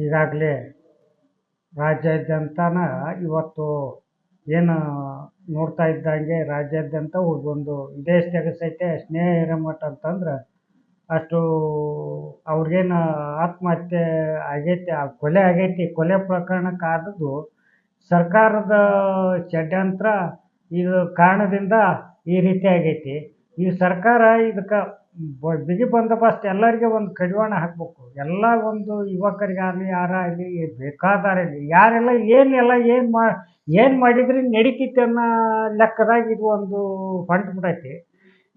ಈಗಾಗಲೇ ರಾಜ್ಯಾದ್ಯಂತನ ಇವತ್ತು ಏನು ನೋಡ್ತಾ ಇದ್ದಂಗೆ ರಾಜ್ಯಾದ್ಯಂತ ಒಂದು ದೇಶದಾಗ ಸಹಿತ ಸ್ನೇಹ ಹಿರೇಮಠ ಅಂತಂದ್ರೆ ಅಷ್ಟು ಅವ್ರಿಗೇನು ಆತ್ಮಹತ್ಯೆ ಆಗೈತಿ, ಕೊಲೆ ಆಗೈತಿ. ಕೊಲೆ ಪ್ರಕರಣಕ್ಕೆ ಆದದ್ದು ಸರ್ಕಾರದ ಷಡ್ಯಂತ್ರ ಇದು ಕಾರಣದಿಂದ ಈ ರೀತಿ ಆಗೈತಿ. ಈ ಸರ್ಕಾರ ಇದಕ್ಕೆ ಬಿಗಿ ಬಂದೋಬಸ್ತ್ ಎಲ್ಲರಿಗೆ ಒಂದು ಕಡಿವಾಣ ಹಾಕಬೇಕು. ಎಲ್ಲ ಒಂದು ಯುವಕರಿಗಾಗಲಿ ಯಾರಾಗಲಿ ಬೇಕಾದವರಾಗಲಿ ಯಾರೆಲ್ಲ ಏನು ಮಾಡಿದ್ರೆ ನಡೀತೈತೆ ಅನ್ನೋ ಲೆಕ್ಕದಾಗ ಇದು ಒಂದು ಹೊಂಟ್ಬಿಟ್ಟೈತಿ.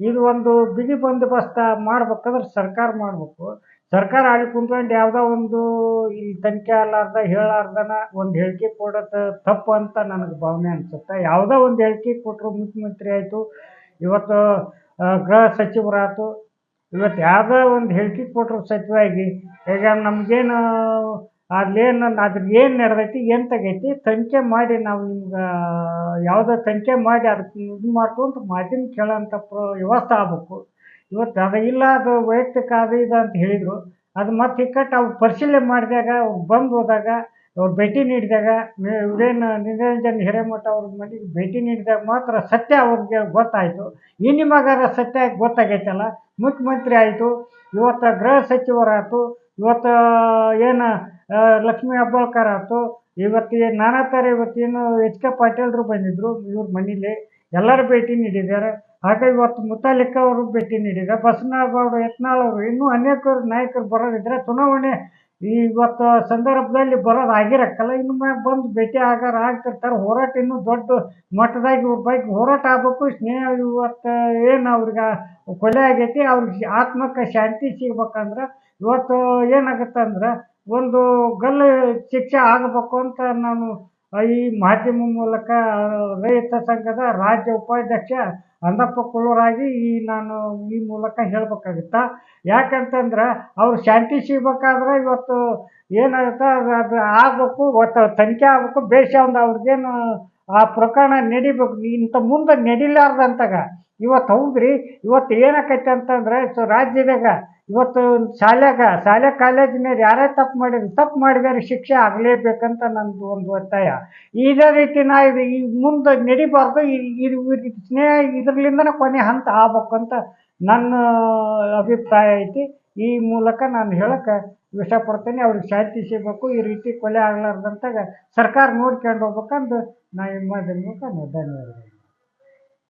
ಇದು ಒಂದು ಬಿಗಿ ಬಂದೋಬಸ್ತ್ ಮಾಡ್ಬೇಕಂದ್ರೆ ಸರ್ಕಾರ ಮಾಡಬೇಕು. ಸರ್ಕಾರ ಅಲ್ಲಿ ಕುಂತ್ಕೊಂಡು ಯಾವುದೋ ಒಂದು ಈ ತನಿಖೆ ಆಲಾರ್ದ ಹೇಳಾರ್ದನ ಒಂದು ಹೇಳಿಕೆ ಕೊಡೋದು ತಪ್ಪು ಅಂತ ನನಗೆ ಭಾವನೆ ಅನಿಸುತ್ತೆ. ಯಾವುದೋ ಒಂದು ಹೇಳಿಕೆ ಕೊಟ್ಟರು, ಮುಖ್ಯಮಂತ್ರಿ ಆಯಿತು, ಇವತ್ತು ಗೃಹ ಸಚಿವರಾಯ್ತು, ಇವತ್ತು ಯಾವುದೋ ಒಂದು ಹೇಳಿಕೆ ಕೊಟ್ಟರು ಸಚಿವಾಗಿ, ಈಗ ನಮಗೇನು ಅದ್ರ ಏನು ನಡೆದೈತಿ ಏನು ತೆಗೈತಿ ತನಿಖೆ ಮಾಡಿ ನಾವು ನಿಮ್ಗೆ ಯಾವುದೋ ತನಿಖೆ ಮಾಡಿ ಅದಕ್ಕೆ ಇದು ಮಾಡ್ಕೊಂತ ಮಾಧ್ಯಮ ಕೇಳೋಂಥ ವ್ಯವಸ್ಥೆ ಆಗಬೇಕು. ಇವತ್ತು ಅದು ಇಲ್ಲ, ಅದು ವೈಯಕ್ತಿಕ ಅದು ಇದು ಅಂತ ಹೇಳಿದರು. ಅದು ಮತ್ತೆ ಇಕ್ಕಟ್ಟು ಅವ್ರು ಪರಿಶೀಲನೆ ಮಾಡಿದಾಗ, ಅವ್ರು ಬಂದು ಹೋದಾಗ, ಅವ್ರು ಭೇಟಿ ನೀಡಿದಾಗ, ಇವ್ರೇನು ನಿರಂಜನ್ ಹಿರೇಮಠ ಅವ್ರ ಮನೆಗೆ ಭೇಟಿ ನೀಡಿದಾಗ ಮಾತ್ರ ಸತ್ಯ ಅವ್ರಿಗೆ ಗೊತ್ತಾಯಿತು. ಈ ನಿಮಗಾರ ಸತ್ಯ ಗೊತ್ತಾಗೈತಲ್ಲ. ಮುಖ್ಯಮಂತ್ರಿ ಆಯಿತು, ಇವತ್ತು ಗೃಹ ಸಚಿವರಾಯ್ತು, ಇವತ್ತು ಏನು ಲಕ್ಷ್ಮೀ ಹೆಬ್ಬಾಳ್ಕರ್ ಆಯ್ತು, ಇವತ್ತು ನಾನಾ ಥರ ಇವತ್ತೇನು ಎಚ್ ಕೆ ಪಾಟೀಲ್ರು ಬಂದಿದ್ದರು ಇವ್ರ ಮನೇಲಿ, ಎಲ್ಲರೂ ಭೇಟಿ ನೀಡಿದ್ದಾರೆ. ಹಾಗೆ ಇವತ್ತು ಮುತಾಲಿಕ ಅವರು ಭೇಟಿ ನೀಡಿದ್ದಾರೆ, ಬಸವನಗೌಡ ಯತ್ನಾಳ್ ಅವರು, ಇನ್ನೂ ಅನೇಕ ನಾಯಕರು ಬರೋದಿದ್ರೆ ಚುನಾವಣೆ ಇವತ್ತು ಸಂದರ್ಭದಲ್ಲಿ ಬರೋದು ಆಗಿರಕ್ಕಲ್ಲ, ಇನ್ನು ಬಂದು ಭೇಟಿ ಆಗ್ತಿರ್ತಾರೆ. ಹೋರಾಟ ಇನ್ನೂ ದೊಡ್ಡ ಮಟ್ಟದಾಗಿ ಇವ್ರ ಬಗ್ಗೆ ಹೋರಾಟ ಆಗಬೇಕು. ಸ್ನೇಹ ಇವತ್ತು ಏನು ಅವ್ರಿಗೆ ಕೊಲೆ ಆಗೈತಿ, ಅವ್ರಿಗೆ ಆತ್ಮಕ್ಕೆ ಶಾಂತಿ ಸಿಗ್ಬೇಕಂದ್ರೆ ಇವತ್ತು ಏನಾಗುತ್ತೆ ಅಂದ್ರೆ ಒಂದು ಗಲ್ಲು ಶಿಕ್ಷೆ ಆಗಬೇಕು ಅಂತ ನಾನು ಈ ಮಾಧ್ಯಮ ಮೂಲಕ ರೈತ ಸಂಘದ ರಾಜ್ಯ ಉಪಾಧ್ಯಕ್ಷ ಅಂದಪ್ಪ ಕುಳ್ಳೂರಾಗಿ ನಾನು ಈ ಮೂಲಕ ಹೇಳ್ಬೇಕಾಗುತ್ತಾ. ಯಾಕಂತಂದ್ರೆ ಅವ್ರು ಶಾಂತಿ ಸಿಗ್ಬೇಕಾದ್ರೆ ಇವತ್ತು ಏನಾಗುತ್ತೆ ಅದು ಆಗಬೇಕು, ತನಿಖೆ ಆಗಬೇಕು. ಬೇಷ ಒಂದು ಅವ್ರಿಗೇನು ಆ ಪ್ರಕರಣ ನಡಿಬೇಕು. ಇಂಥ ಮುಂದೆ ನಡಿಲಾರ್ದಂತಾಗ ಇವತ್ತು ಹೌದ್ರಿ, ಇವತ್ತು ಏನಾಕೈತೆ ಅಂತಂದ್ರೆ ರಾಜ್ಯದಾಗ ಇವತ್ತು ಶಾಲೆ ಕಾಲೇಜಿನಲ್ಲಿ ಯಾರೇ ತಪ್ಪು ಮಾಡಿದರೆ ಶಿಕ್ಷೆ ಆಗಲೇಬೇಕಂತ ನಂದು ಒಂದು ಒತ್ತಾಯ. ಇದೇ ರೀತಿ ಇದು ಈ ಮುಂದೆ ನಡಿಬಾರ್ದು. ಸ್ನೇಹ ಇದರಲ್ಲಿಂದನೇ ಕೊನೆ ಹಂತ ಆಗ್ಬೇಕಂತ ನನ್ನ ಅಭಿಪ್ರಾಯ ಐತಿ. ಈ ಮೂಲಕ ನಾನು ಹೇಳಕ್ಕೆ ಇಷ್ಟಪಡ್ತೀನಿ. ಅವ್ರಿಗೆ ಶಾಂತಿ ಸಿಗಬೇಕು, ಈ ರೀತಿ ಕೊಲೆ ಆಗಲಾರ್ದಂತಾಗ ಸರ್ಕಾರ ನೋಡ್ಕೊಂಡು ಹೋಗ್ಬೇಕಂದು ನಾ ಈ ಮಾಧ್ಯಮಕ್ಕೆ ಧನ್ಯವಾದಗಳು.